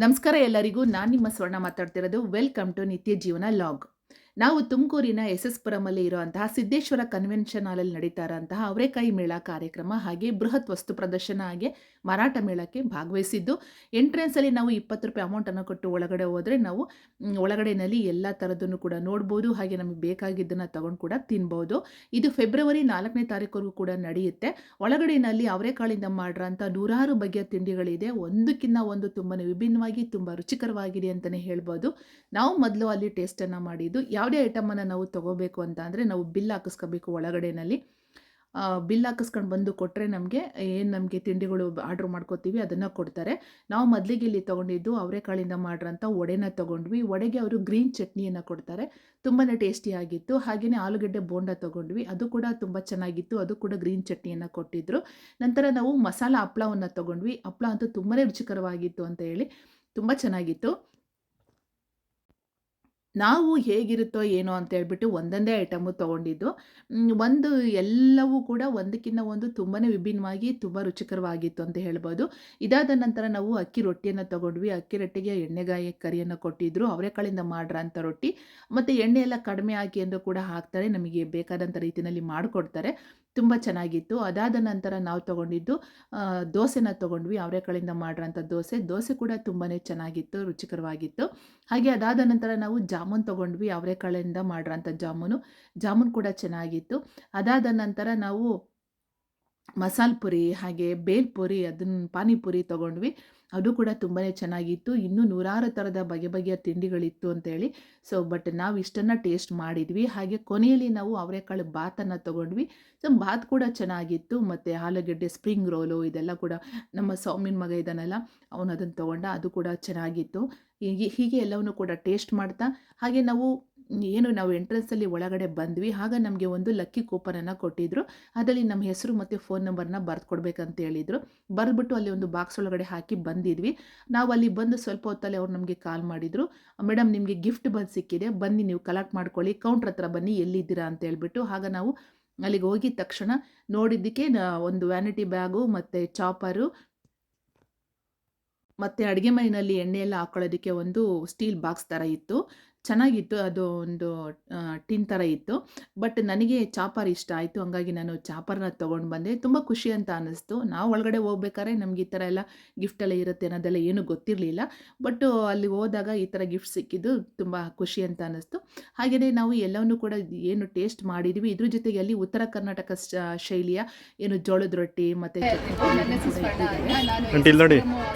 ನಮಸ್ಕಾರ ಎಲ್ಲರಿಗೂ. ನಾನು ನಿಮ್ಮ ಸ್ವರ್ಣ ಮಾತಾಡ್ತಿರೋದು. ವೆಲ್ಕಮ್ ಟು ನಿತ್ಯ ಜೀವನ ಲಾಗ್. ನಾವು ತುಮಕೂರಿನ ಎಸ್.ಎಸ್.ಪುರಮಲ್ಲಿ ಇರುವಂತಹ ಸಿದ್ದೇಶ್ವರ ಕನ್ವೆನ್ಷನ್ ಹಾಲಲ್ಲಿ ನಡೀತಾ ಇರೋಂತಹ ಅವರೆಕಾಯಿ ಮೇಳ ಕಾರ್ಯಕ್ರಮ ಹಾಗೆ ಬೃಹತ್ ವಸ್ತು ಪ್ರದರ್ಶನ ಹಾಗೆ ಮಾರಾಟ ಮೇಳಕ್ಕೆ ಭಾಗವಹಿಸಿದ್ದು. ಎಂಟ್ರೆನ್ಸಲ್ಲಿ ನಾವು ₹20 ಅಮೌಂಟನ್ನು ಕೊಟ್ಟು ಒಳಗಡೆ ಹೋದರೆ ನಾವು ಒಳಗಡೆಯಲ್ಲಿ ಎಲ್ಲ ಥರದನ್ನು ಕೂಡ ನೋಡ್ಬೋದು. ಹಾಗೆ ನಮಗೆ ಬೇಕಾಗಿದ್ದನ್ನು ತಗೊಂಡು ಕೂಡ ತಿನ್ಬೋದು. ಇದು ಫೆಬ್ರವರಿ 4ನೇ ತಾರೀಕುವರೆಗೂ ಕೂಡ ನಡೆಯುತ್ತೆ. ಒಳಗಡೆಯಲ್ಲಿ ಅವರೆಕಾಳಿಂದ ಮಾಡಿರೋಂಥ ನೂರಾರು ಬಗೆಯ ತಿಂಡಿಗಳಿದೆ. ಒಂದಕ್ಕಿಂತ ಒಂದು ತುಂಬಾ ವಿಭಿನ್ನವಾಗಿ ತುಂಬ ರುಚಿಕರವಾಗಿದೆ ಅಂತಲೇ ಹೇಳ್ಬೋದು. ನಾವು ಮೊದಲು ಅಲ್ಲಿ ಟೇಸ್ಟನ್ನು ಮಾಡಿದ್ದು. ಯಾವುದೇ ಐಟಮನ್ನು ನಾವು ತೊಗೋಬೇಕು ಅಂತ ಅಂದರೆ ನಾವು ಬಿಲ್ ಹಾಕಿಸ್ಕೋಬೇಕು. ಒಳಗಡೆಯಲ್ಲಿ ಬಿಲ್ ಹಾಕಿಸ್ಕೊಂಡು ಬಂದು ಕೊಟ್ಟರೆ ನಮಗೆ ತಿಂಡಿಗಳು ಆರ್ಡ್ರ್ ಮಾಡ್ಕೋತೀವಿ ಅದನ್ನು ಕೊಡ್ತಾರೆ. ನಾವು ಮೊದಲಿಗೆ ಇಲ್ಲಿ ತೊಗೊಂಡಿದ್ದು ಅವರೆಕಾಳಿಂದ ಮಾಡಿರೋಂಥ ವಡೆನ ತೊಗೊಂಡ್ವಿ. ವಡೆಗೆ ಅವರು ಗ್ರೀನ್ ಚಟ್ನಿಯನ್ನು ಕೊಡ್ತಾರೆ, ತುಂಬಾ ಟೇಸ್ಟಿಯಾಗಿತ್ತು. ಹಾಗೆಯೇ ಆಲೂಗಡ್ಡೆ ಬೋಂಡ ತೊಗೊಂಡ್ವಿ, ಅದು ಕೂಡ ತುಂಬ ಚೆನ್ನಾಗಿತ್ತು, ಅದು ಕೂಡ ಗ್ರೀನ್ ಚಟ್ನಿಯನ್ನು ಕೊಟ್ಟಿದ್ದರು. ನಂತರ ನಾವು ಮಸಾಲ ಹಪ್ಪಳವನ್ನು ತೊಗೊಂಡ್ವಿ. ಹಪ್ಪಳ ಅಂತೂ ತುಂಬಾ ರುಚಿಕರವಾಗಿತ್ತು ಅಂತ ಹೇಳಿ ತುಂಬ ಚೆನ್ನಾಗಿತ್ತು. ನಾವು ಹೇಗಿರುತ್ತೋ ಏನೋ ಅಂತ ಹೇಳ್ಬಿಟ್ಟು ಒಂದೊಂದೇ ಐಟಮು ತೊಗೊಂಡಿದ್ದು. ಒಂದು ಎಲ್ಲವೂ ಕೂಡ ಒಂದಕ್ಕಿಂತ ಒಂದು ತುಂಬಾ ವಿಭಿನ್ನವಾಗಿ ತುಂಬ ರುಚಿಕರವಾಗಿತ್ತು ಅಂತ ಹೇಳ್ಬೋದು. ಇದಾದ ನಂತರ ನಾವು ಅಕ್ಕಿ ರೊಟ್ಟಿಯನ್ನು ತೊಗೊಂಡ್ವಿ. ಅಕ್ಕಿ ರೊಟ್ಟಿಗೆ ಎಣ್ಣೆಗಾಯಿ ಕರಿಯನ್ನು ಕೊಟ್ಟಿದ್ದರು. ಅವರೆಕಾಳಿಂದ ಮಾಡಿರೋಂಥ ರೊಟ್ಟಿ ಮತ್ತು ಎಣ್ಣೆ ಎಲ್ಲ ಕಡಿಮೆ ಹಾಕಿ ಎಂದು ಕೂಡ ಹಾಕ್ತಾರೆ, ನಮಗೆ ಬೇಕಾದಂಥ ರೀತಿಯಲ್ಲಿ ಮಾಡಿಕೊಡ್ತಾರೆ. ತುಂಬ ಚೆನ್ನಾಗಿತ್ತು. ಅದಾದ ನಂತರ ನಾವು ತೊಗೊಂಡಿದ್ದು ದೋಸೆನ ತೊಗೊಂಡ್ವಿ. ಅವರೆಕಾಳಿಂದ ಮಾಡಿರೋಂಥ ದೋಸೆ ಕೂಡ ತುಂಬಾ ಚೆನ್ನಾಗಿತ್ತು, ರುಚಿಕರವಾಗಿತ್ತು. ಹಾಗೆ ಅದಾದ ನಂತರ ನಾವು ಜಾಮೂನ್ ತೊಗೊಂಡ್ವಿ. ಅವರೆಕಾಳಿಂದ ಮಾಡಿರೋಂಥ ಜಾಮೂನ್ ಕೂಡ ಚೆನ್ನಾಗಿತ್ತು. ಅದಾದ ನಂತರ ನಾವು ಮಸಾಲೆ ಪುರಿ ಹಾಗೆ ಬೇಲ್ಪುರಿ ಪಾನಿಪುರಿ ತೊಗೊಂಡ್ವಿ. ಅದು ಕೂಡ ತುಂಬಾ ಚೆನ್ನಾಗಿತ್ತು. ಇನ್ನೂ ನೂರಾರು ಥರದ ಬಗೆಯ ತಿಂಡಿಗಳಿತ್ತು ಅಂತೇಳಿ ಬಟ್ ನಾವು ಇಷ್ಟನ್ನು ಟೇಸ್ಟ್ ಮಾಡಿದ್ವಿ. ಹಾಗೆ ಕೊನೆಯಲ್ಲಿ ನಾವು ಅವರೆಕಾಳು ಬಾತನ್ನು ತೊಗೊಂಡ್ವಿ. ಬಾತ್ ಕೂಡ ಚೆನ್ನಾಗಿತ್ತು. ಮತ್ತು ಆಲೂಗಡ್ಡೆ ಸ್ಪ್ರಿಂಗ್ ರೋಲು ಇದೆಲ್ಲ ಕೂಡ ನಮ್ಮ ಸೌಮ್ಯನ ಮಗ ಇದ್ದಾನಲ್ಲ, ಅವನು ಅದನ್ನು ತೊಗೊಂಡ, ಅದು ಕೂಡ ಚೆನ್ನಾಗಿತ್ತು. ಹೀಗೆ ಎಲ್ಲವನ್ನು ಕೂಡ ಟೇಸ್ಟ್ ಮಾಡ್ತಾ ಹಾಗೆ ನಾವು ಎಂಟ್ರೆನ್ಸಲ್ಲಿ ಒಳಗಡೆ ಬಂದ್ವಿ. ಆಗ ನಮಗೆ ಒಂದು ಲಕ್ಕಿ ಕೂಪನನ್ನು ಕೊಟ್ಟಿದ್ದರು. ಅದರಲ್ಲಿ ನಮ್ಮ ಹೆಸರು ಮತ್ತು ಫೋನ್ ನಂಬರ್ನ ಬರೆದು ಕೊಡಬೇಕಂತ ಹೇಳಿದರು. ಬರೆದ್ಬಿಟ್ಟು ಅಲ್ಲಿ ಒಂದು ಬಾಕ್ಸ್ ಒಳಗಡೆ ಹಾಕಿ ಬಂದಿದ್ವಿ. ನಾವು ಅಲ್ಲಿ ಬಂದು ಸ್ವಲ್ಪ ಹೊತ್ತಲ್ಲಿ ಅವ್ರು ನಮಗೆ ಕಾಲ್ ಮಾಡಿದರು. ಮೇಡಮ್, ನಿಮಗೆ ಗಿಫ್ಟ್ ಬಂದು ಸಿಕ್ಕಿದೆ, ಬನ್ನಿ ನೀವು ಕಲೆಕ್ಟ್ ಮಾಡ್ಕೊಳ್ಳಿ, ಕೌಂಟ್ರ್ ಹತ್ರ ಬನ್ನಿ, ಎಲ್ಲಿದ್ದೀರಾ ಅಂತ ಹೇಳ್ಬಿಟ್ಟು. ಆಗ ನಾವು ಅಲ್ಲಿಗೆ ಹೋಗಿದ ತಕ್ಷಣ ನೋಡಿದ್ದಕ್ಕೆ ಒಂದು ವ್ಯಾನಿಟಿ ಬ್ಯಾಗು ಮತ್ತು ಚಾಪರು ಮತ್ತು ಅಡುಗೆ ಮನೆಯಲ್ಲಿ ಎಣ್ಣೆ ಎಲ್ಲ ಹಾಕ್ಕೊಳ್ಳೋದಕ್ಕೆ ಒಂದು ಸ್ಟೀಲ್ ಬಾಕ್ಸ್ ಥರ ಇತ್ತು. ಚೆನ್ನಾಗಿತ್ತು. ಅದು ಒಂದು ಟಿನ್ ಥರ ಇತ್ತು. ಬಟ್ ನನಗೆ ಚಾಪರ್ ಇಷ್ಟ ಆಯಿತು, ಹಂಗಾಗಿ ನಾನು ಚಾಪರ್ನ ತೊಗೊಂಡು ಬಂದೆ. ತುಂಬ ಖುಷಿ ಅಂತ ಅನ್ನಿಸ್ತು. ನಾವು ಒಳಗಡೆ ಹೋಗ್ಬೇಕಾದ್ರೆ ನಮ್ಗೆ ಈ ಥರ ಎಲ್ಲ ಗಿಫ್ಟೆಲ್ಲ ಇರುತ್ತೆ ಅನ್ನೋದೆಲ್ಲ ಏನೂ ಗೊತ್ತಿರಲಿಲ್ಲ. ಬಟ್ಟು ಅಲ್ಲಿ ಹೋದಾಗ ಈ ಥರ ಗಿಫ್ಟ್ ಸಿಕ್ಕಿದ್ದು ತುಂಬ ಖುಷಿ ಅಂತ ಅನ್ನಿಸ್ತು. ಹಾಗೆಯೇ ನಾವು ಎಲ್ಲವನ್ನೂ ಕೂಡ ಏನು ಟೇಸ್ಟ್ ಮಾಡಿದ್ವಿ. ಇದ್ರ ಜೊತೆಗೆ ಅಲ್ಲಿ ಉತ್ತರ ಕರ್ನಾಟಕ ಶೈಲಿಯ ಏನು ಜೋಳದ ರೊಟ್ಟಿ ಮತ್ತು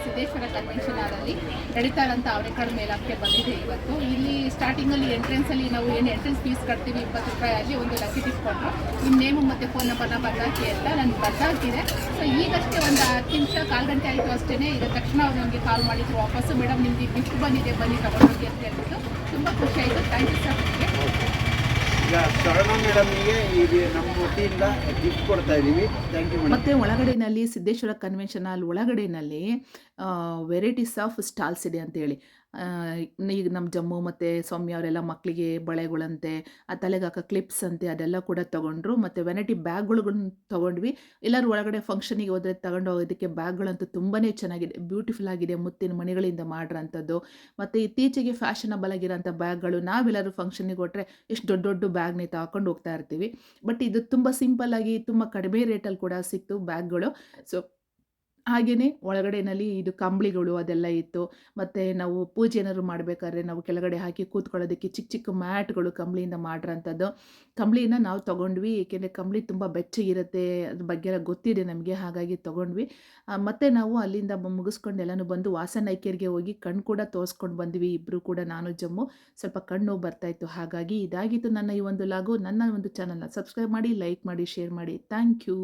ಸಿದ್ದೇಶ್ವರ ಕನ್ವೆನ್ಷನ್ ಹಾಲಲ್ಲಿ ನಡೀತಾ ಇರೋಂಥ ಅವರೆಕಾಳು ಮೇಳಕ್ಕೆ ಬಂದಿದೆ ಇವತ್ತು. ಇಲ್ಲಿ ಸ್ಟಾರ್ಟಿಂಗಲ್ಲಿ ಎಂಟ್ರೆನ್ಸಲ್ಲಿ ನಾವು ಏನು ಎಂಟ್ರೆನ್ಸ್ ಫೀಸ್ ಕಟ್ತೀವಿ ₹20 ಆಗಿ ಒಂದು ಲಕ್ಕಿ ಗಿಫ್ಟ್ ಕೊಟ್ಟರು. ನಿಮ್ಮ ನೇಮು ಮತ್ತು ಫೋನ್ ನಂಬರ್ನ ಬರ್ದಾಕಿ ಅಂತ ನನಗೆ ಬರ್ದಾಕಿದೆ. ಈಗಷ್ಟೇ ಒಂದು 10 ನಿಮಿಷ ಕಾಲು ಗಂಟೆ ಆಯಿತು ಅಷ್ಟೇ. ಇದ ತಕ್ಷಣ ಅವ್ರು ನನಗೆ ಕಾಲ್ ಮಾಡಿದ್ರು ವಾಪಸ್ಸು, ಮೇಡಮ್ ನಿಮಗೆ ಗಿಫ್ಟ್ ಬಂದಿದೆ, ಬನ್ನಿ ತಗೊಂಡೋಗಿ ಅಂತ ಹೇಳ್ಬಿಟ್ಟು. ತುಂಬ ಖುಷಿ ಆಯಿತು. Thank you sir. ಈಗ ಸ್ವರ್ಣ ಮೇಡಮ್ಗೆ ಈಗ ನಮ್ಮ ವತಿಯಿಂದ ಗಿಫ್ಟ್ ಕೊಡ್ತಾ ಇದ್ದೀವಿ. Thank you. ಮತ್ತು ಒಳಗಡೆಯಲ್ಲಿ ಸಿದ್ದೇಶ್ವರ ಕನ್ವೆನ್ಷನ್ ಹಾಲ್ ಒಳಗಡೆಯಲ್ಲಿ ವೆರೈಟೀಸ್ ಆಫ್ ಸ್ಟಾಲ್ಸ್ ಇದೆ ಅಂತೇಳಿ. ಈಗ ನಮ್ಮ ಜಮ್ಮು ಮತ್ತು ಸೌಮ್ಯ ಅವರೆಲ್ಲ ಮಕ್ಕಳಿಗೆ ಬಳೆಗಳಂತೆ, ಆ ತಲೆಗೆ ಹಾಕೋ ಕ್ಲಿಪ್ಸ್ ಅಂತೆ ಅದೆಲ್ಲ ಕೂಡ ತೊಗೊಂಡ್ರು. ಮತ್ತು ವೆರೈಟಿ ಬ್ಯಾಗ್ಗಳನ್ನ ತೊಗೊಂಡ್ವಿ. ಎಲ್ಲರೂ ಒಳಗಡೆ ಫಂಕ್ಷನಿಗೆ ಹೋದರೆ ತಗೊಂಡು ಹೋಗೋದಕ್ಕೆ ಬ್ಯಾಗ್ಗಳಂತೂ ತುಂಬಾ ಚೆನ್ನಾಗಿದೆ, ಬ್ಯೂಟಿಫುಲ್ ಆಗಿದೆ, ಮುತ್ತಿನ ಮಣಿಗಳಿಂದ ಮಾಡಿರೋಂಥದ್ದು. ಮತ್ತು ಇತ್ತೀಚೆಗೆ ಫ್ಯಾಷನಬಲ್ ಆಗಿರೋಂಥ ಬ್ಯಾಗ್ಗಳು ನಾವೆಲ್ಲರೂ ಫಂಕ್ಷನಿಗೆ ಕೊಟ್ಟರೆ ಎಷ್ಟು ದೊಡ್ಡ ದೊಡ್ಡ ಬ್ಯಾಗ್ನೇ ತಗೊಂಡು ಹೋಗ್ತಾ ಇರ್ತೀವಿ. ಬಟ್ ಇದು ತುಂಬ ಸಿಂಪಲ್ಲಾಗಿ ತುಂಬ ಕಡಿಮೆ ರೇಟಲ್ಲಿ ಕೂಡ ಸಿಕ್ತು ಬ್ಯಾಗ್ಗಳು. ಹಾಗೆಯೇ ಒಳಗಡೆಯಲ್ಲಿ ಇದು ಕಂಬಳಿಗಳು ಅದೆಲ್ಲ ಇತ್ತು. ಮತ್ತು ನಾವು ಪೂಜೆ ಏನಾದ್ರು ಮಾಡಬೇಕಾದ್ರೆ ನಾವು ಕೆಳಗಡೆ ಹಾಕಿ ಕೂತ್ಕೊಳ್ಳೋದಕ್ಕೆ ಚಿಕ್ಕ ಚಿಕ್ಕ ಮ್ಯಾಟ್ಗಳು ಕಂಬಳಿಯಿಂದ ಮಾಡಿರೋಂಥದ್ದು. ಕಂಬಳಿನ ನಾವು ತೊಗೊಂಡ್ವಿ, ಏಕೆಂದರೆ ಕಂಬಳಿ ತುಂಬ ಬೆಚ್ಚಗಿರುತ್ತೆ, ಅದ್ರ ಬಗ್ಗೆ ಎಲ್ಲ ಗೊತ್ತಿದೆ ನಮಗೆ, ಹಾಗಾಗಿ ತೊಗೊಂಡ್ವಿ. ಮತ್ತು ನಾವು ಅಲ್ಲಿಂದ ಮುಗಿಸ್ಕೊಂಡು ಎಲ್ಲನೂ ಬಂದು ವಾಸನೈಕ್ಯರಿಗೆ ಹೋಗಿ ಕಣ್ಣು ಕೂಡ ತೋರಿಸ್ಕೊಂಡು ಬಂದ್ವಿ. ಇಬ್ಬರು ಕೂಡ, ನಾನು ಜಮ್ಮು, ಸ್ವಲ್ಪ ಕಣ್ಣು ನೋವು ಬರ್ತಾಯಿತ್ತು. ಹಾಗಾಗಿ ಇದಾಗಿತ್ತು ನನ್ನ ಈ ಒಂದು ಲಾಗು. ನನ್ನ ಒಂದು ಚಾನಲ್ನ ಸಬ್ಸ್ಕ್ರೈಬ್ ಮಾಡಿ, ಲೈಕ್ ಮಾಡಿ, ಶೇರ್ ಮಾಡಿ. Thank you.